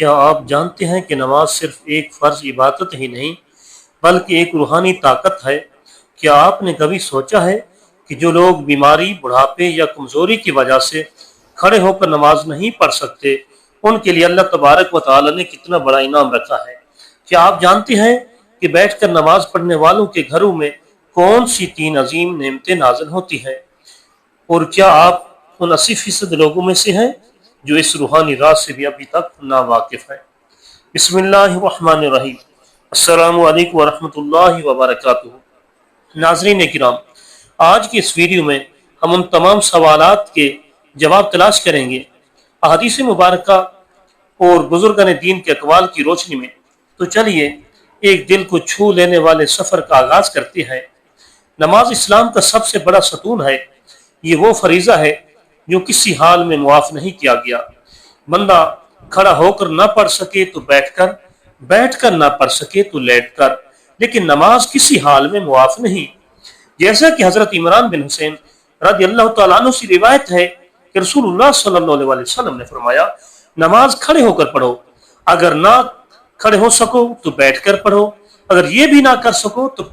کیا آپ جانتے ہیں کہ نماز صرف ایک فرض عبادت ہی نہیں بلکہ ایک روحانی طاقت ہے؟ کیا آپ نے کبھی سوچا ہے کہ جو لوگ بیماری، بڑھاپے یا کمزوری کی وجہ سے کھڑے ہو کر نماز نہیں پڑھ سکتے، ان کے لیے اللہ تبارک و تعالی نے کتنا بڑا انعام رکھا ہے؟ کیا آپ جانتے ہیں کہ بیٹھ کر نماز پڑھنے والوں کے گھروں میں کون سی 3 عظیم نعمتیں نازل ہوتی ہیں؟ اور کیا آپ ان 80% لوگوں میں سے ہیں جو اس روحانی راز سے بھی ابھی تک ناواقف ہیں؟ بسم اللہ الرحمن الرحیم۔ السلام علیکم ورحمۃ اللہ وبرکاتہ۔ ناظرین کرام، آج کی اس ویڈیو میں ہم ان تمام سوالات کے جواب تلاش کریں گے احادیث مبارکہ اور بزرگان دین کے اقوال کی روشنی میں۔ تو چلیے ایک دل کو چھو لینے والے سفر کا آغاز کرتے ہیں۔ نماز اسلام کا سب سے بڑا ستون ہے۔ یہ وہ فریضہ ہے جو کسی حال میں معاف نہیں کیا گیا۔ بندہ کھڑا ہو کر نہ پڑھ سکے تو بیٹھ کر نہ پڑھ سکے تو لیٹ کر، لیکن نماز کسی حال میں معاف نہیں۔ جیسا کہ حضرت عمران بن حسین رضی اللہ تعالیٰ عنہ سے روایت ہے کہ رسول اللہ صلی اللہ علیہ وسلم نے فرمایا، نماز کھڑے ہو کر پڑھو، اگر نہ کھڑے ہو سکو تو بیٹھ کر پڑھو، اگر یہ بھی نہ کر سکو تو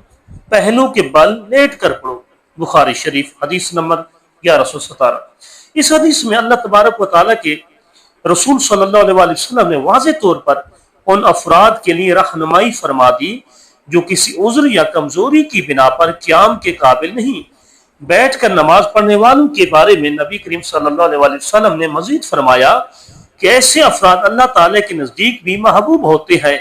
پہلو کے بل لیٹ کر پڑھو۔ بخاری شریف حدیث نمبر 1117۔ اس حدیث میں اللہ تبارک و تعالیٰ کے رسول صلی اللہ علیہ وسلم نے واضح طور پر ان افراد کے لیے رہنمائی فرما دی جو کسی عذر یا کمزوری کی بنا پر قیام کے قابل نہیں۔ بیٹھ کر نماز پڑھنے والوں کے بارے میں نبی کریم صلی اللہ علیہ وسلم نے مزید فرمایا کہ ایسے افراد اللہ تعالیٰ کے نزدیک بھی محبوب ہوتے ہیں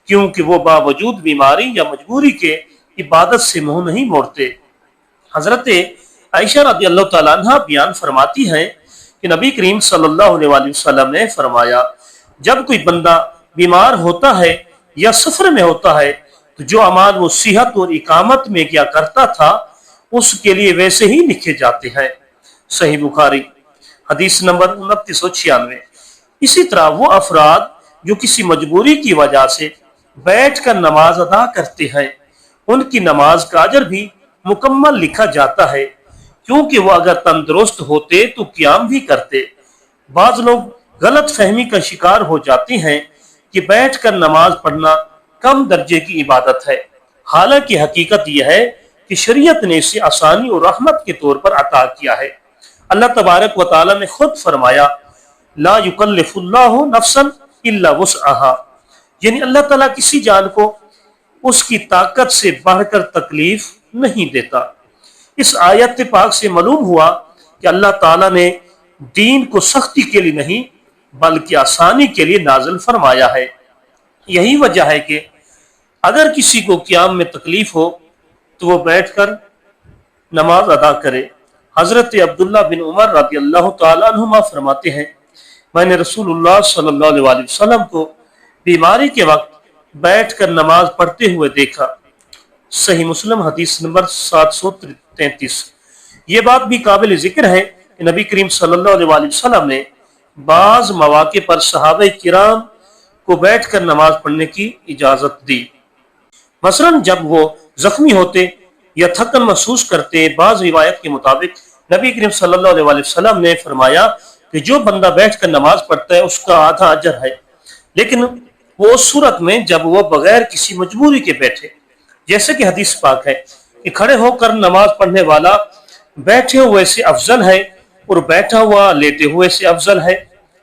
کیونکہ وہ باوجود بیماری یا مجبوری کے عبادت سے منہ نہیں موڑتے۔ حضرت عائشہ رضی اللہ تعالیٰ عنہ بیان فرماتی ہیں کہ نبی کریم صلی اللہ علیہ وسلم نے فرمایا، جب کوئی بندہ بیمار ہوتا ہے یا سفر میں ہوتا ہے تو جو اعمال وہ صحت اور اقامت میں کیا کرتا تھا اس کے لیے ویسے ہی لکھے جاتے ہیں۔ صحیح بخاری حدیث نمبر 2996۔ اسی طرح وہ افراد جو کسی مجبوری کی وجہ سے بیٹھ کر نماز ادا کرتے ہیں، ان کی نماز کا اجر بھی مکمل لکھا جاتا ہے کیونکہ وہ اگر تندرست ہوتے تو قیام بھی کرتے۔ بعض لوگ غلط فہمی کا شکار ہو جاتے ہیں کہ بیٹھ کر نماز پڑھنا کم درجے کی عبادت ہے، حالانکہ حقیقت یہ ہے کہ شریعت نے اسے آسانی اور رحمت کے طور پر عطا کیا ہے۔ اللہ تبارک و تعالیٰ نے خود فرمایا، لا یکلف اللہ نفسا الا وسعها، یعنی اللہ تعالیٰ کسی جان کو اس کی طاقت سے بڑھ کر تکلیف نہیں دیتا۔ اس آیت پاک سے معلوم ہوا کہ اللہ تعالیٰ نے دین کو سختی کے لیے نہیں بلکہ آسانی کے لیے نازل فرمایا ہے۔ یہی وجہ ہے کہ اگر کسی کو قیام میں تکلیف ہو تو وہ بیٹھ کر نماز ادا کرے۔ حضرت عبداللہ بن عمر رضی اللہ تعالیٰ عنہما فرماتے ہیں، میں نے رسول اللہ صلی اللہ علیہ وسلم کو بیماری کے وقت بیٹھ کر نماز پڑھتے ہوئے دیکھا۔ صحیح مسلم حدیث نمبر 733۔ یہ بات بھی قابل ذکر ہے کہ نبی کریم صلی اللہ علیہ وسلم نے بعض مواقع پر صحابہ کرام کو بیٹھ کر نماز پڑھنے کی اجازت دی، مثلا جب وہ زخمی ہوتے یا تھکن محسوس کرتے۔ بعض روایت کے مطابق نبی کریم صلی اللہ علیہ وسلم نے فرمایا کہ جو بندہ بیٹھ کر نماز پڑھتا ہے اس کا آدھا اجر ہے، لیکن وہ اس صورت میں جب وہ بغیر کسی مجبوری کے بیٹھے، جیسے کہ حدیث پاک ہے کہ کھڑے ہو کر نماز پڑھنے والا بیٹھے ہوئے سے افضل ہے اور بیٹھا ہوا لیٹے ہوئے سے افضل ہے۔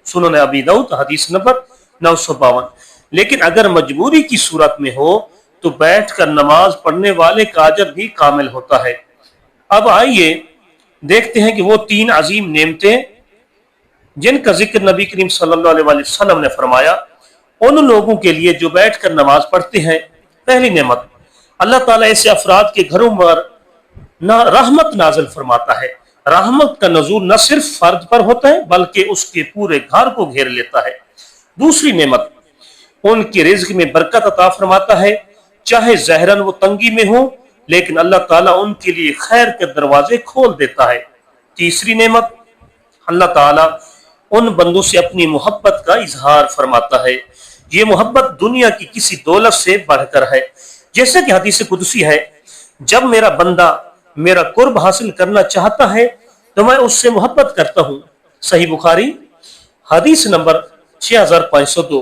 سنن ابی داؤد حدیث نمبر 952۔ لیکن اگر مجبوری کی صورت میں ہو تو بیٹھ کر نماز پڑھنے والے کا اجر بھی کامل ہوتا ہے۔ اب آئیے دیکھتے ہیں کہ وہ 3 عظیم نعمتیں جن کا ذکر نبی کریم صلی اللہ علیہ وسلم نے فرمایا ان لوگوں کے لیے جو بیٹھ کر نماز پڑھتے ہیں۔ پہلی نعمت، اللہ تعالیٰ ایسے افراد کے گھروں پر رحمت نازل فرماتا ہے۔ رحمت کا نزول نہ صرف فرد پر ہوتا ہے بلکہ اس کے پورے گھر کو گھیر لیتا ہے۔ دوسری نعمت، ان کے رزق میں برکت عطا فرماتا ہے، چاہے ظاہراً وہ تنگی میں ہو لیکن اللہ تعالیٰ ان کے لیے خیر کے دروازے کھول دیتا ہے۔ تیسری نعمت، اللہ تعالیٰ ان بندوں سے اپنی محبت کا اظہار فرماتا ہے۔ یہ محبت دنیا کی کسی دولت سے بڑھ کر ہے، جیسے کہ حدیث قدسی ہے، جب میرا بندہ میرا قرب حاصل کرنا چاہتا ہے تو میں اس سے محبت کرتا ہوں۔ صحیح بخاری حدیث نمبر 6502।